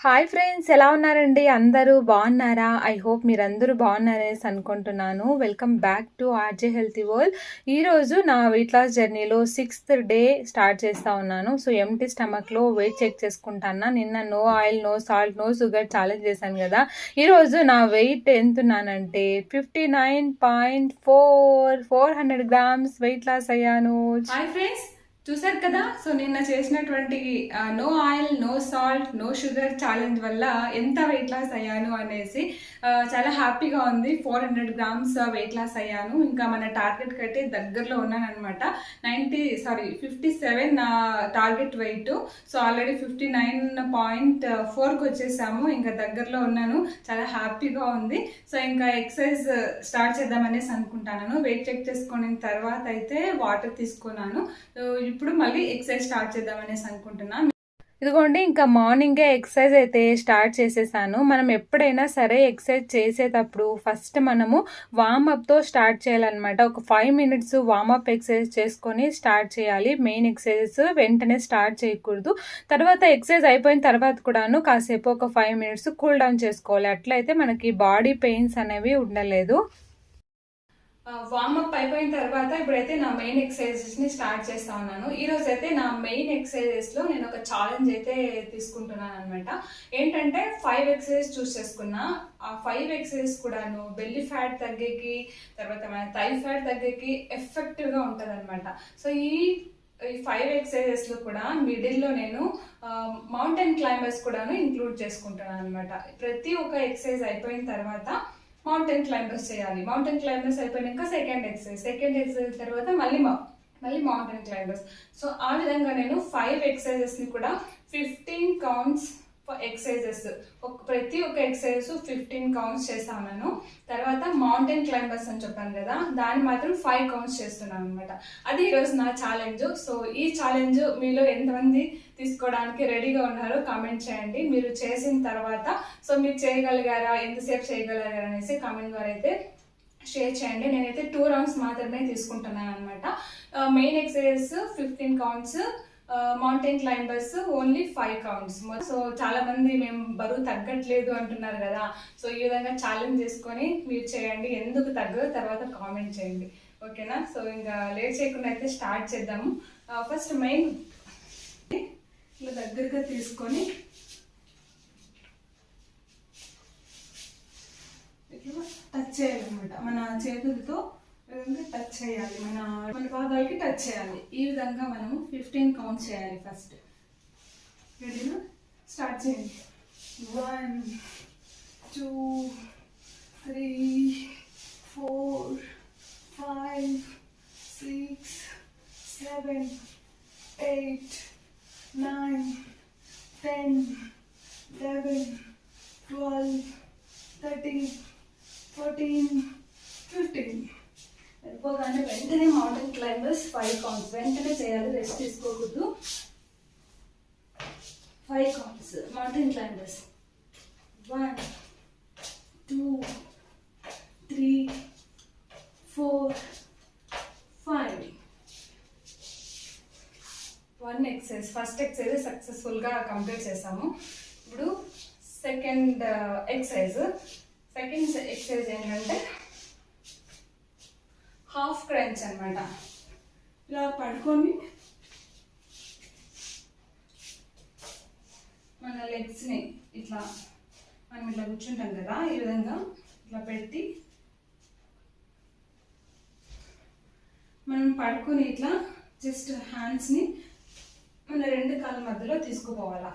Hi friends, ఎలా ఉన్నారండి? అందరూ బాగున్నారా? ఐ హోప్ మీరందరూ బాగున్నారనేసి అనుకుంటున్నాను. Welcome back to RJ healthy world. ఈరోజు నా వెయిట్ లాస్ జర్నీలో 6th డే స్టార్ట్ చేస్తూ ఉన్నాను. సో ఎంటీ స్టమక్లో వెయిట్ చెక్ చేసుకుంటాను. నిన్న no oil, no salt, no sugar challenge చేశాను కదా. ఈరోజు నా వెయిట్ ఎంతున్నానంటే 59.400 గ్రామ్స్ వెయిట్ లాస్ అయ్యాను. హాయ్ ఫ్రెండ్స్, చూసారు కదా. సో నిన్న చేసినటువంటి no oil, no salt, no sugar challenge వల్ల ఎంత వెయిట్ లాస్ అయ్యాను అనేసి చాలా హ్యాపీగా ఉంది. 400 గ్రామ్స్ వెయిట్ లాస్ అయ్యాను. ఇంకా మన టార్గెట్కి అయితే దగ్గరలో ఉన్నాను అనమాట. 57 టార్గెట్ వెయిట్. సో ఆల్రెడీ 59.4కి వచ్చేసాము. ఇంకా దగ్గరలో ఉన్నాను. చాలా హ్యాపీగా ఉంది. సో ఇంకా ఎక్సర్సైజ్ స్టార్ట్ చేద్దామనేసి అనుకుంటాను. వెయిట్ చెక్ చేసుకున్న తర్వాత అయితే వాటర్ తీసుకున్నాను. ఇప్పుడు మళ్ళీ ఎక్సర్సైజ్ స్టార్ట్ చేద్దామనేసి అనుకుంటున్నాను. ఇదిగోండి, ఇంకా మార్నింగే ఎక్సర్సైజ్ అయితే స్టార్ట్ చేసేసాను. మనం ఎప్పుడైనా సరే ఎక్సర్సైజ్ చేసేటప్పుడు ఫస్ట్ మనము వార్మప్తో స్టార్ట్ చేయాలన్నమాట. ఒక 5 minutes వార్మప్ ఎక్సర్సైజ్ చేసుకొని స్టార్ట్ చేయాలి. మెయిన్ ఎక్సర్సైజ్ వెంటనే స్టార్ట్ చేయకూడదు. తర్వాత ఎక్సర్సైజ్ అయిపోయిన తర్వాత కూడాను కాసేపు ఒక 5 minutes కూల్ డౌన్ చేసుకోవాలి. అట్లయితే మనకి బాడీ పెయిన్స్ అనేవి ఉండలేదు. వార్మప్ అయిపోయిన తర్వాత ఇప్పుడైతే నా మెయిన్ ఎక్సర్సైజెస్ని స్టార్ట్ చేస్తా ఉన్నాను. ఈరోజు అయితే నా మెయిన్ ఎక్సర్సైజెస్లో నేను ఒక ఛాలెంజ్ అయితే తీసుకుంటున్నాను అనమాట. ఏంటంటే 5 ఎక్సర్సైజ్ చూస్ చేసుకున్నా. ఆ 5 ఎక్సర్సైజ్ కూడాను బెల్లీ ఫ్యాట్ తగ్గేకి, తర్వాత మన థై ఫ్యాట్ తగ్గేకి ఎఫెక్టివ్గా ఉంటుంది అనమాట. సో ఈ 5 ఎక్సర్సైజెస్లో కూడా మిడిల్లో నేను మౌంటైన్ క్లైంబర్స్ కూడాను ఇంక్లూడ్ చేసుకుంటున్నాను అనమాట. ప్రతి ఒక్క ఎక్సర్సైజ్ అయిపోయిన తర్వాత మౌంటైన్ క్లైంబర్స్ చేయాలి. మౌంటైన్ క్లైంబర్స్ అయిపోయాక సెకండ్ ఎక్సర్సైజ్ తర్వాత మళ్ళీ మౌంటైన్ క్లైంబర్స్. సో ఆ విధంగా నేను 5 ఎక్సర్సైజెస్ని కూడా 15 కౌంట్స్ ఎక్సర్సైజెస్, ప్రతి ఒక్క ఎక్సర్సైజ్ 15 కౌంట్స్ చేస్తాను. తర్వాత మౌంటైన్ క్లైంబర్స్ అని చెప్పాను కదా, దాన్ని మాత్రం 5 కౌంట్స్ చేస్తున్నాను అనమాట. అది ఈరోజు నా ఛాలెంజ్. సో ఈ ఛాలెంజ్ మీలో ఎంతమంది తీసుకోవడానికి రెడీగా ఉన్నారో కామెంట్ చేయండి. మీరు చేసిన తర్వాత సో మీరు చేయగలిగారా, ఎంతసేపు చేయగలిగారా అనేసి కామెంట్ ద్వారా అయితే షేర్ చేయండి. నేనైతే 2 rounds మాత్రమే తీసుకుంటున్నాను అనమాట. Main exercise 15 counts, mountain climbers only 5 counts. So చాలా మంది మేము బరువు తగ్గట్లేదు అంటున్నారు కదా. సో ఈ విధంగా ఛాలెంజ్ చేసుకొని మీరు చేయండి. ఎందుకు తగ్గదో తర్వాత కామెంట్ చేయండి, ఓకేనా? సో ఇంకా లేట్ చేయకుండా అయితే స్టార్ట్ చేద్దాము. ఫస్ట్ మెయిన్ ఇలా దగ్గరగా తీసుకొని ఇట్లా టచ్ చేయాలన్నమాట. మన చేతులతో టచ్ చేయాలి, మన పాదాలకి టచ్ చేయాలి. ఈ విధంగా మనము 15 కౌంట్ చేయాలి. ఫస్ట్ రెడీనా? స్టార్ట్ చేయండి. 1 2 3 4 5 6 7 8 9 10 11 12 13 14 15. వెళ్ళిపోగానే వెంటనే మౌంటైన్ క్లైంబర్స్ 5 కౌంట్స్ వెంటనే చేయాలి, రెస్ట్ తీసుకోకూడదు. 5 counts mountain climbers. 1 2 3 4 5. 1 exercise, first exercise సక్సెస్ఫుల్గా కంప్లీట్ చేసాము. ఇప్పుడు సెకండ్ ఎక్సర్సైజ్ ఏంటంటే హాఫ్ క్రంచ్ అనమాట. ఇలా పడుకొని మన లెగ్స్ని ఇట్లా మనం ఇట్లా కూర్చుంటాం కదా, ఈ విధంగా ఇట్లా పెట్టి మనం పడుకొని ఇట్లా జస్ట్ హ్యాండ్స్ని మన 2 కాళ్ళ మధ్యలో తీసుకుపోవాలా.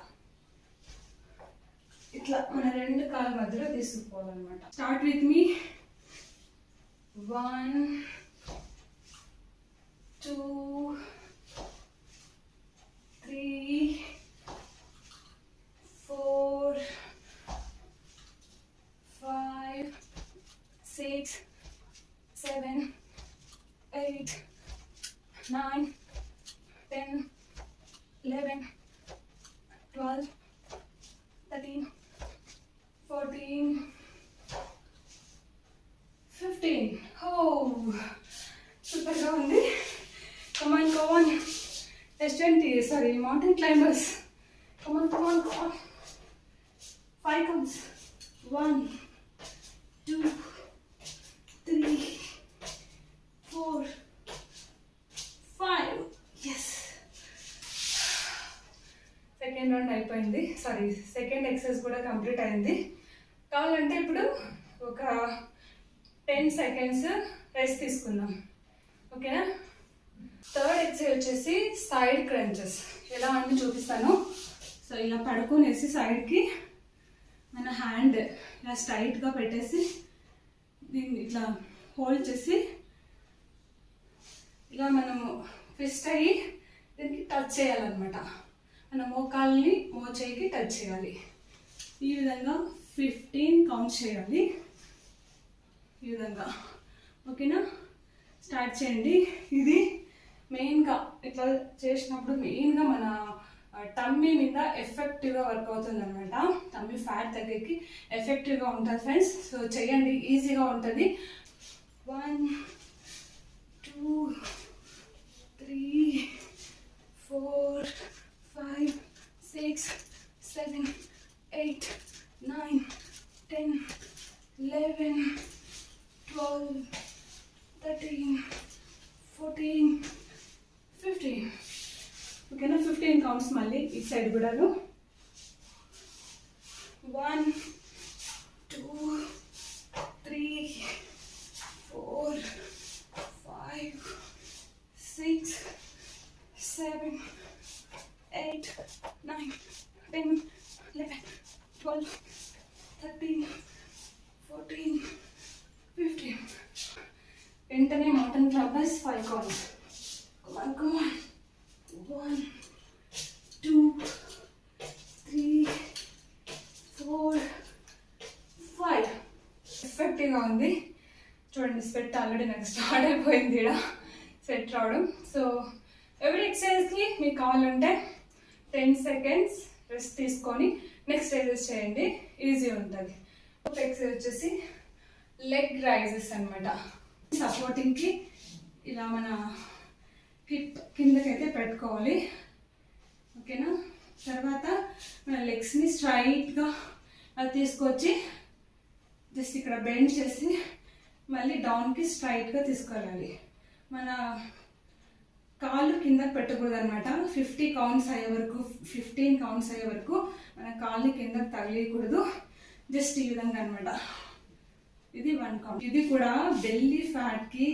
ఇట్లా మన 2 కాళ్ళ మధ్యలో తీసుకుపోవాలన్నమాట. Start with me. 1 2 3 4 5 6 7 8 9 10 11 12 13 14 15. సూపర్గా ఉంది. కమాన్ S20 మౌంటైన్ క్లైంబర్స్. కమాన్. 5 counts. 1, 2, 3, 4, 5. Yes. సెకండ్ రౌండ్ అయిపోయింది, సారీ సెకండ్ ఎక్సర్సైజ్ కూడా కంప్లీట్ అయింది. కావాలంటే ఇప్పుడు ఒక 10 సెకండ్స్ రెస్ట్ తీసుకుందాం, ఓకేనా? థర్డ్ ఎక్సర్సైజ్ వచ్చేసి సైడ్ క్రంచెస్. ఎలా అని చూపిస్తాను. సో ఇలా పడుకునేసి సైడ్కి మన హ్యాండ్ ఇలా స్ట్రైట్గా పెట్టేసి దీన్ని ఇట్లా హోల్డ్ చేసి ఇలా మనము ఫిస్ట్ అయ్యి దీనికి టచ్ చేయాలన్నమాట. మన మోకాల్ని మోచేయికి టచ్ చేయాలి. ఈ విధంగా 15 కౌంట్స్ చేయాలి. ఈ విధంగా, ఓకేనా? స్టార్ట్ చేయండి. ఇది మెయిన్గా ఇట్లా చేసినప్పుడు మెయిన్గా మన టమ్మీ మీద ఎఫెక్టివ్గా వర్క్ అవుతుంది అనమాట. టమ్మీ ఫ్యాట్ దగ్గరికి ఎఫెక్టివ్గా ఉంటుంది ఫ్రెండ్స్. సో చేయండి, ఈజీగా ఉంటుంది. 1, 2, 3, 4, 5, 6, 7, 8, 9, 10, 11, 12, 13, 14, 15. ఓకేనా? 15 కౌంట్స్ మళ్ళీ ఈ సైడ్ కూడాను. 1, 2, 3, 4, 5, 6, 7, 8, 9, 10, 11, 12, 13, 14, 15. వెంటనే మౌంటైన్ క్లబ్బర్స్ 5 కౌంట్స్. Come on. 1, 2, 3, 4, 5. ఎఫెక్టివ్గా ఉంది చూడండి. స్వెట్ ఆల్రెడీ నాకు స్టార్ట్ అయిపోయింది ఇక్కడ స్వెట్ రావడం. సో ఎవ్రీ ఎక్సర్సైజ్కి మీకు కావాలంటే 10 సెకండ్స్ రెస్ట్ తీసుకొని నెక్స్ట్ ఎక్సర్సైజ్ చేయండి, ఈజీ ఉంటుంది. ఒక ఎక్సర్సైజ్ వచ్చేసి లెగ్ రైజెస్ అనమాట. సపోర్టింగ్కి ఇలా మన హిప్ కిందకైతే పెట్టుకోవాలి, ఓకేనా? తర్వాత మన లెగ్స్ని స్ట్రైట్గా అది తీసుకొచ్చి జస్ట్ ఇక్కడ బెండ్ చేసి మళ్ళీ డౌన్కి స్ట్రైట్గా తీసుకెళ్ళాలి. మన కాళ్ళు కిందకి పెట్టకూడదు అనమాట. 15 కౌంట్స్ అయ్యే వరకు మన కాళ్ళు కిందకి తగిలియకూడదు. జస్ట్ ఈ విధంగా అనమాట. ఇది 1 కౌంట్. ఇది కూడా బెల్లీ ఫ్యాట్కి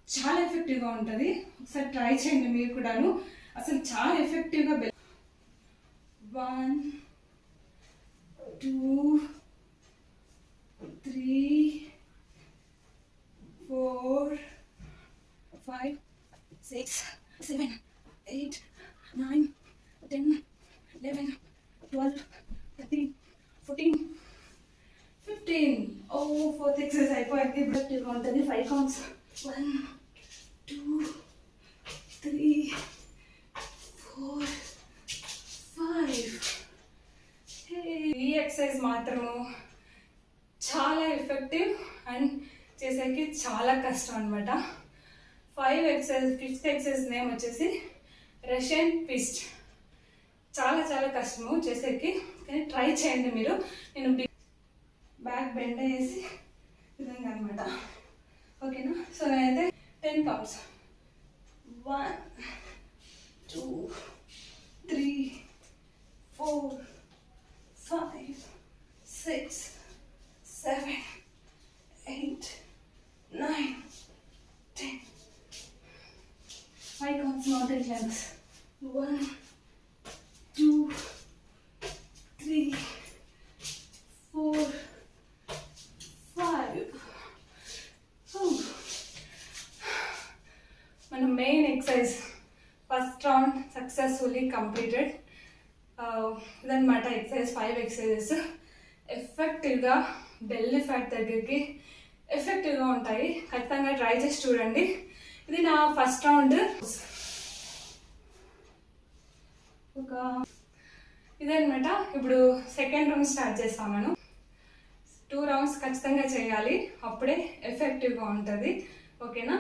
చాలా ఎఫెక్టివ్గా ఉంటుంది. ఒకసారి ట్రై చేయండి మీరు కూడాను. అసలు చాలా ఎఫెక్టివ్గా 1, 2, 3, 4, 5, 6, 7, 8, 9, 10, 11, 12, 13, 14, 15. ఫోర్త్ ఎక్సర్సైజ్ అయిపోయింది. ఎఫెక్టివ్గా ఉంటుంది. 5 కౌంట్స్. 1, 2, 3, 4, 5. ఈ ఎక్సర్సైజ్ మాత్రము చాలా ఎఫెక్టివ్ అండ్ చేసేకి చాలా కష్టం అనమాట. 5 ఎక్సర్సైజ్. 5th ఎక్సర్సైజ్ నేమ్ వచ్చేసి రష్యన్ ట్విస్ట్. చాలా చాలా కష్టము చేసేకి, కానీ ట్రై చేయండి మీరు. నేను బ్యాక్ బెండ్ వేసి విధంగా అనమాట, ఓకేనా? సో నేనైతే 10 కౌంట్స్. 1, 2, 3, 4, 5, 6, 7, 8, 9, 10. 5 counts mountain climbs. 1, 2, 3, 4, 5. మన main exercise first round successfully completed. ఇదన్నమాట ఎక్సర్సైజ్. 5 ఎక్సర్సైజెస్ ఎఫెక్టివ్గా బెల్లీ ఫ్యాట్ దగ్గరికి ఎఫెక్టివ్గా ఉంటాయి. ఖచ్చితంగా ట్రై చేసి చూడండి. ఇది నా ఫస్ట్ రౌండ్. ఇదన్నమాట. ఇప్పుడు సెకండ్ రౌండ్ స్టార్ట్ చేస్తాం. మనం 2 రౌండ్స్ ఖచ్చితంగా చేయాలి, అప్పుడే ఎఫెక్టివ్గా ఉంటుంది, ఓకేనా?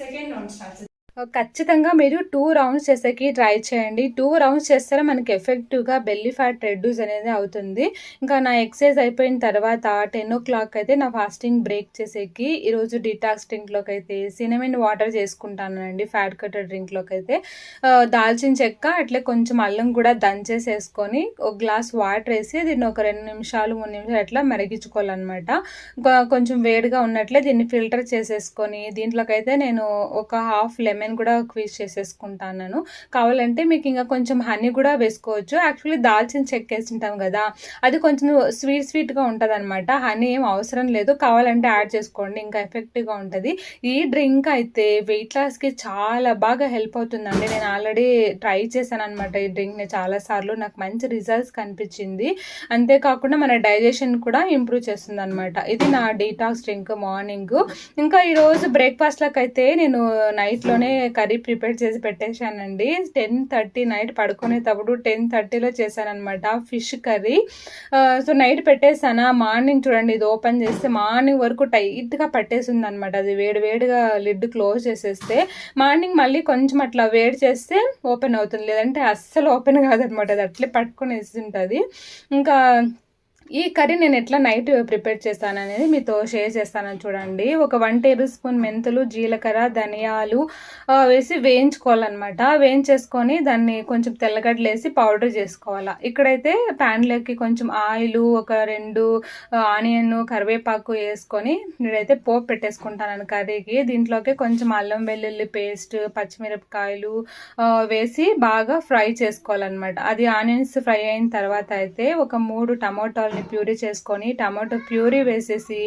సెకండ్ రౌండ్ స్టార్ట్ చేద్దాం. ఖచ్చితంగా మీరు 2 రౌండ్స్ చేసేకి ట్రై చేయండి. 2 రౌండ్స్ చేస్తేనే మనకి ఎఫెక్టివ్‌గా బెల్లీ ఫ్యాట్ రెడ్యూస్ అనేది అవుతుంది. ఇంకా నా ఎక్సర్సైజ్ అయిపోయిన తర్వాత 10:00 అయితే నా ఫాస్టింగ్ బ్రేక్ చేసేకి ఈరోజు డిటాక్స్ డ్రింక్‌లోకైతే సినమన్ వాటర్ చేసుకుంటానండి. ఫ్యాట్ కట్టర్ డ్రింక్‌లోకైతే దాల్చిన చెక్క అట్లే కొంచెం అల్లం కూడా దంచేసేసుకొని ఒక గ్లాస్ వాటర్ వేసి దీన్ని ఒక 2 నిమిషాలు 3 నిమిషాలు అట్లా మరిగించుకోవాలన్నమాట. కొంచెం వేడిగా ఉన్నట్లే దీన్ని ఫిల్టర్ చేసేసుకొని దీంట్లోకైతే నేను ఒక హాఫ్ లెమన్ కూడా క్వీజ్ చేసేసుకుంటాను. కావాలంటే మీకు ఇంకా కొంచెం హనీ కూడా వేసుకోవచ్చు. యాక్చువల్లీ దాల్చిన చెక్క వేసింటాం కదా, అది కొంచెం స్వీట్గా ఉంటుంది అనమాట. హనీ ఏం అవసరం లేదు, కావాలంటే యాడ్ చేసుకోండి, ఇంకా ఎఫెక్టివ్గా ఉంటుంది. ఈ డ్రింక్ అయితే వెయిట్ లాస్కి చాలా బాగా హెల్ప్ అవుతుందండి. నేను ఆల్రెడీ ట్రై చేశాను అనమాట ఈ డ్రింక్ని చాలాసార్లు, నాకు మంచి రిజల్ట్స్ కనిపించింది. అంతేకాకుండా మన డైజెషన్ కూడా ఇంప్రూవ్ చేస్తుంది అనమాట. ఇది నా డీటాక్స్ డ్రింక్ మార్నింగ్. ఇంకా ఈరోజు బ్రేక్ఫాస్ట్లోకి అయితే నేను నైట్లోనే కర్రీ ప్రిపేర్ చేసి పెట్టేశానండి. 10:30 నైట్ పడుకునేటప్పుడు 10:30లో చేశానమాట ఫిష్ కర్రీ. సో నైట్ పెట్టేసాను. మార్నింగ్ చూడండి, ఇది ఓపెన్ చేస్తే మార్నింగ్ వరకు టైట్గా పట్టేసింది అనమాట. అది వేడిగా లిడ్ క్లోజ్ చేసేస్తే మార్నింగ్ మళ్ళీ కొంచెం అట్లా వేడి చేస్తే ఓపెన్ అవుతుంది, లేదంటే అస్సలు ఓపెన్ కాదనమాట. అది అట్లే పట్టుకొని వేసింటుంది. ఇంకా ఈ కర్రీ నేను ఎట్లా నైట్ ప్రిపేర్ చేస్తాను అనేది మీతో షేర్ చేస్తానని చూడండి. ఒక 1 టేబుల్ స్పూన్ మెంతులు, జీలకర్ర, ధనియాలు వేసి వేయించుకోవాలన్నమాట. వేయించేసుకొని దాన్ని కొంచెం తెల్లగడ్డలు వేసి పౌడర్ చేసుకోవాలి. ఇక్కడైతే ప్యాన్లోకి కొంచెం ఆయిల్, ఒక 2 ఆనియన్, కరివేపాకు వేసుకొని నేనైతే పోపు పెట్టేసుకుంటాను కర్రీకి. దీంట్లోకి కొంచెం అల్లం వెల్లుల్లి పేస్ట్, పచ్చిమిరపకాయలు వేసి బాగా ఫ్రై చేసుకోవాలన్నమాట. అది ఆనియన్స్ ఫ్రై అయిన తర్వాత అయితే ఒక 3 టమాటాలు ప్యూరీ చేసుకొని టమాటో ప్యూరీ వేసేసి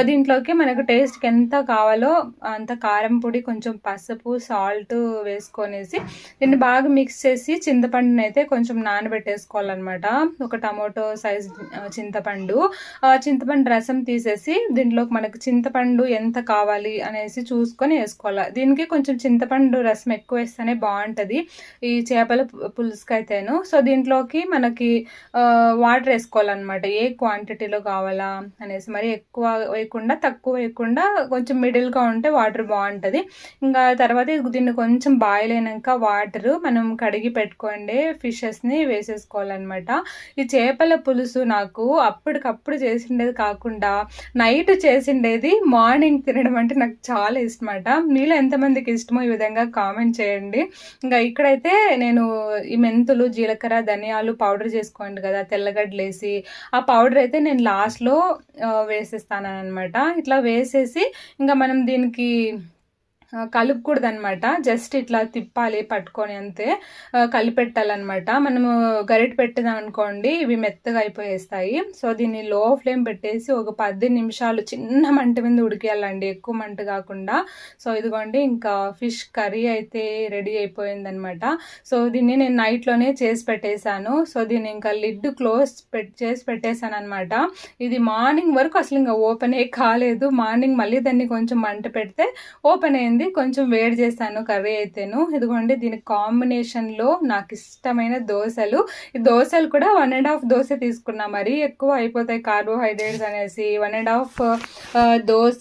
దీంట్లోకి మనకు టేస్ట్కి ఎంత కావాలో అంత కారం పొడి, కొంచెం పసుపు, సాల్ట్ వేసుకొనేసి దీన్ని బాగా మిక్స్ చేసి చింతపండుని అయితే కొంచెం నానబెట్టేసుకోవాలన్నమాట. ఒక టమాటో సైజ్ చింతపండు రసం తీసేసి దీంట్లోకి మనకు చింతపండు ఎంత కావాలి అనేసి చూసుకొని వేసుకోవాలి. దీనికి కొంచెం చింతపండు రసం ఎక్కువ వేస్తేనే బాగుంటుంది ఈ చేపల పులుసుకి అయితేను. సో దీంట్లోకి మనకి వాటర్ వేసుకోవాలన్నమాట. ఏ క్వాంటిటీలో కావాలా అనేసి, మరి ఎక్కువ వేయకుండా తక్కువ వేయకుండా కొంచెం మిడిల్గా ఉంటే వాటర్ బాగుంటుంది. ఇంకా తర్వాత దీన్ని కొంచెం బాయిల్ అయినాక వాటర్ మనం కడిగి పెట్టుకోండి ఫిషెస్ని వేసేసుకోవాలన్నమాట. ఈ చేపల పులుసు నాకు అప్పటికప్పుడు చేసిండేది కాకుండా నైట్ చేసిండేది మార్నింగ్ తినడం అంటే నాకు చాలా ఇష్టం అన్నమాట. మీలో ఎంతమందికి ఇష్టమో ఈ విధంగా కామెంట్ చేయండి. ఇంకా ఇక్కడైతే నేను ఈ మెంతులు, జీలకర్ర, ధనియాలు పౌడర్ చేసుకోండి కదా తెల్లగడ్డలు వేసి, ఆ పౌడర్ అయితే నేను లాస్ట్లో వేసేస్తాను అనమాట. ఇట్లా వేసేసి ఇంకా మనం దీనికి కలుపుకూడదు అనమాట. జస్ట్ ఇట్లా తిప్పాలి పట్టుకొని, అంతే కలిపెట్టాలన్నమాట. మనము గరిటె పెట్టినాం అనుకోండి ఇవి మెత్తగా అయిపోయేస్తాయి. సో దీన్ని లో ఫ్లేమ్ పెట్టేసి ఒక 10 నిమిషాలు చిన్న మంట మీద ఉడికేయాలండి, ఎక్కువ మంట కాకుండా. సో ఇదిగోండి ఇంకా ఫిష్ కర్రీ అయితే రెడీ అయిపోయిందనమాట. సో దీన్ని నేను నైట్లోనే చేసి పెట్టేశాను. సో దీన్ని ఇంకా లిడ్ క్లోజ్ చేసి పెట్టేశాను అనమాట. ఇది మార్నింగ్ వరకు అసలు ఇంకా ఓపెన్ కాలేదు. మార్నింగ్ మళ్ళీ దాన్ని కొంచెం మంట పెడితే ఓపెన్ అయింది. కొంచెం వేడి చేశాను కర్రీ అయితేను. ఇదిగోండి దీనికి కాంబినేషన్లో నాకు ఇష్టమైన దోశలు. ఈ దోశలు కూడా 1.5 దోశ తీసుకున్నా, మరీ ఎక్కువ అయిపోతాయి కార్బోహైడ్రేట్స్ అనేసి 1.5 దోశ.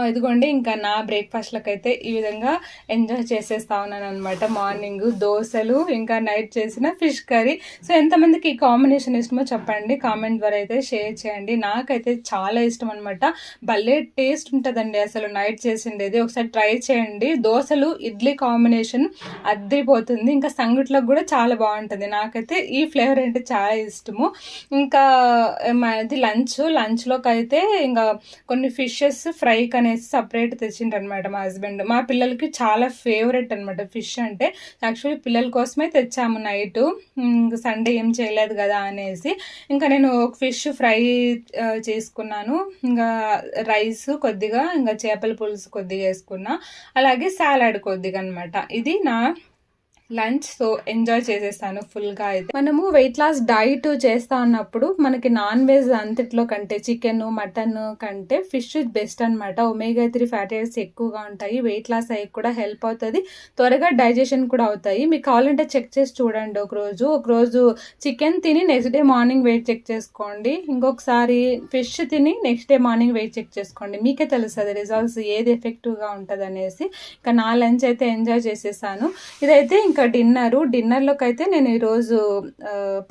ఇదిగోండి ఇంకా నా బ్రేక్ఫాస్ట్లకు అయితే ఈ విధంగా ఎంజాయ్ చేసేస్తా ఉన్నాను అనమాట. మార్నింగ్ దోశలు, ఇంకా నైట్ చేసిన ఫిష్ కర్రీ. సో ఎంతమందికి ఈ కాంబినేషన్ ఇష్టమో చెప్పండి, కామెంట్ ద్వారా అయితే షేర్ చేయండి. నాకైతే చాలా ఇష్టం అనమాట. భలే టేస్ట్ ఉంటుందండి అసలు నైట్ చేసిండేది. ఒకసారి ట్రై చేయండి. దోశలు, ఇడ్లీ కాంబినేషన్ అద్దరిపోతుంది. ఇంకా సంగట్లకు కూడా చాలా బాగుంటుంది. నాకైతే ఈ ఫ్లేవర్ అంటే చాలా ఇష్టము. ఇంకా ఇది లంచ్లోకి అయితే ఇంకా కొన్ని ఫిషెస్ ఫ్రై అనేసి సపరేట్ తెచ్చిండ్రు అనమాట మా హస్బెండ్. మా పిల్లలకి చాలా ఫేవరెట్ అనమాట ఫిష్ అంటే. యాక్చువల్లీ పిల్లల కోసమే తెచ్చాము నైట్, సండే ఏం చేయలేదు కదా అనేసి. ఇంకా నేను ఒక ఫిష్ ఫ్రై చేసుకున్నాను, ఇంకా రైస్ కొద్దిగా, ఇంకా చేపల పులుసు కొద్దిగా వేసుకున్నా, అలాగే సాలాడ్ కొద్దిగా అనమాట. ఇది నా లంచ్. సో ఎంజాయ్ చేసేస్తాను ఫుల్గా. అయితే మనము వెయిట్ లాస్ డైట్ చేస్తా ఉన్నప్పుడు మనకి నాన్ వెజ్ అంతట్లో కంటే చికెన్ మటన్ కంటే ఫిష్ బెస్ట్ అనమాట. omega-3 ఫ్యాటీ యాసిడ్స్ ఎక్కువగా ఉంటాయి. వెయిట్ లాస్ అయ్యి కూడా హెల్ప్ అవుతుంది, త్వరగా డైజెషన్ కూడా అవుతాయి. మీకు కావాలంటే చెక్ చేసి చూడండి. ఒకరోజు చికెన్ తిని next day morning weight check చేసుకోండి, ఇంకొకసారి ఫిష్ తిని next day morning weight check చేసుకోండి. మీకే తెలుస్తుంది రిజల్ట్స్ ఏది ఎఫెక్టివ్గా ఉంటుంది అనేసి. ఇంకా నా లంచ్ అయితే ఎంజాయ్ చేసేసాను. ఇదైతే ఇంకా డిన్నర్లోకి అయితే నేను ఈరోజు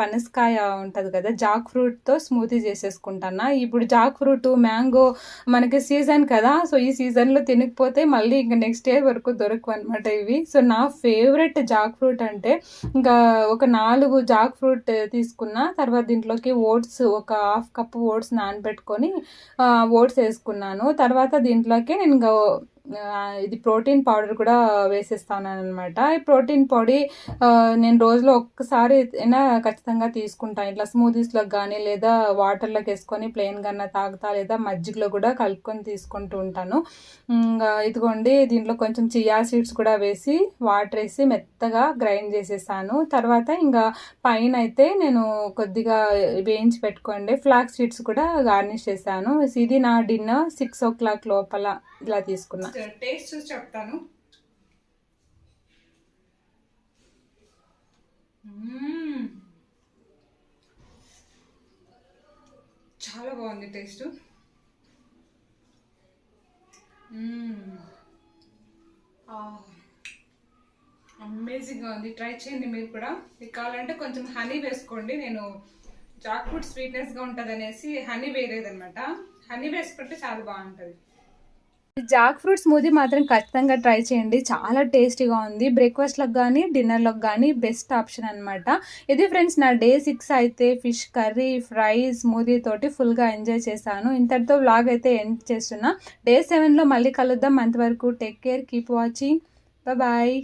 పనసకాయ ఉంటుంది కదా, జాక్ ఫ్రూట్తో స్మూతీ చేసేసుకుంటాను. ఇప్పుడు జాక్ ఫ్రూట్ మ్యాంగో మనకి సీజన్ కదా, సో ఈ సీజన్లో తినకపోతే మళ్ళీ ఇంకా నెక్స్ట్ ఇయర్ వరకు దొరకవు అనమాట ఇవి. సో నా ఫేవరెట్ జాక్ ఫ్రూట్ అంటే ఇంకా ఒక 4 జాక్ ఫ్రూట్ తీసుకున్న తర్వాత దీంట్లోకి ఓట్స్ ఒక 1/2 కప్పు ఓట్స్ నానబెట్టుకొని ఓట్స్ వేసుకున్నాను. తర్వాత దీంట్లోకి నేను ఇది ప్రోటీన్ పౌడర్ కూడా వేసేస్తాను అనమాట. ఈ ప్రోటీన్ పొడి నేను రోజులో ఒక్కసారి అయినా ఖచ్చితంగా తీసుకుంటాను. ఇట్లా స్మూదీస్లోకి కానీ లేదా వాటర్లోకి వేసుకొని ప్లెయిన్గా తాగుతా, లేదా మజ్జిగలో కూడా కలుపుకొని తీసుకుంటూ ఉంటాను. ఇదిగోండి, దీంట్లో కొంచెం చియా సీడ్స్ కూడా వేసి వాటర్ వేసి మెత్తగా గ్రైండ్ చేసేసాను. తర్వాత ఇంకా పైన అయితే నేను కొద్దిగా వేయించి పెట్టుకోండి ఫ్లాక్స్ సీడ్స్ కూడా గార్నిష్ చేశాను. ఇది నా డిన్నర్ 6 o'clock లోపల ఇలా తీసుకున్నా. టేస్ట్ చూసి చెప్తాను. చాలా బాగుంది టేస్ట్. అమేజింగ్గా ఉంది. ట్రై చేయండి మీరు కూడా. మీకు కావాలంటే కొంచెం హనీ వేసుకోండి. నేను జాక్ ఫ్రూట్ స్వీట్నెస్గా ఉంటుంది అనేసి హనీ వేరేదనమాట. హనీ వేసుకుంటే చాలా బాగుంటుంది. జాక్ ఫ్రూట్ స్మూదీ మాత్రం ఖచ్చితంగా ట్రై చేయండి, చాలా టేస్టీగా ఉంది. బ్రేక్ఫాస్ట్లకు కానీ డిన్నర్లకు కానీ బెస్ట్ ఆప్షన్ అనమాట. ఇది ఫ్రెండ్స్ నా డే 6 అయితే ఫిష్ కర్రీ ఫ్రై స్మూదీ తోటి ఫుల్గా ఎంజాయ్ చేశాను. ఇంతటితో వ్లాగ్ అయితే ఎండ్ చేస్తున్నా. డే 7లో మళ్ళీ కలుద్దాం. అంతవరకు take care, keep watching, bye.